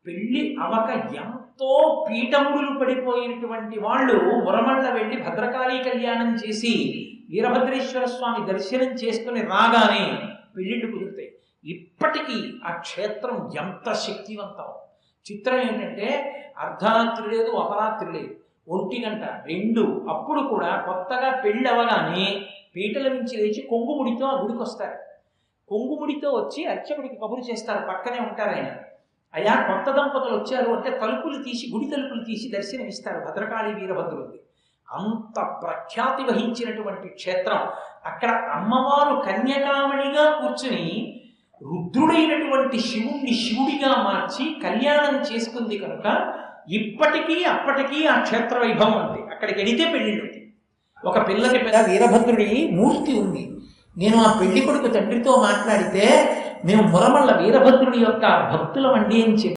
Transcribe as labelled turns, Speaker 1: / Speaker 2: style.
Speaker 1: పెళ్లి అవక ఎంతో పీఠముడులు పడిపోయినటువంటి వాళ్ళు ఉరమళ్ళ వెళ్ళి భద్రకాళీ కళ్యాణం చేసి వీరభద్రేశ్వర స్వామి దర్శనం చేసుకుని రాగానే పెళ్లిళ్ళు కుదురుతాయి. ఇప్పటికీ ఆ క్షేత్రం ఎంత శక్తివంతం. చిత్రం ఏంటంటే అర్ధరాత్రి లేదు, అపరాత్రి లేదు, 1 గంట 2 అప్పుడు కూడా కొత్తగా పెళ్ళి అవగానే పీటల నుంచి లేచి కొంగుముడితో ఆ గుడికి వస్తారు. కొంగుముడితో వచ్చి అర్చకుడికి కబురు చేస్తారు, పక్కనే ఉంటారు ఆయన. అయా కొత్త దంపతులు వచ్చారు అంటే తలుపులు తీసి, గుడి తలుపులు తీసి దర్శనమిస్తారు భద్రకాళి వీరభద్రుడికి. అంత ప్రఖ్యాతి వహించినటువంటి క్షేత్రం. అక్కడ అమ్మవారు కన్యకామణిగా కూర్చుని రుద్రుడైనటువంటి శివుణ్ణి శివుడిగా మార్చి కళ్యాణం చేసుకుంది కనుక ఇప్పటికీ అప్పటికీ ఆ క్షేత్ర వైభవం ఉంది. అక్కడికి వెళితే పెళ్ళిళ్ళు. ఒక పిల్లకి పెద్ద వీరభద్రుడి మూర్తి ఉంది. నేను ఆ పెళ్లి కొడుకు తండ్రితో మాట్లాడితే మేము మురమళ్ళ వీరభద్రుడి యొక్క భక్తులమండి అని చెప్పి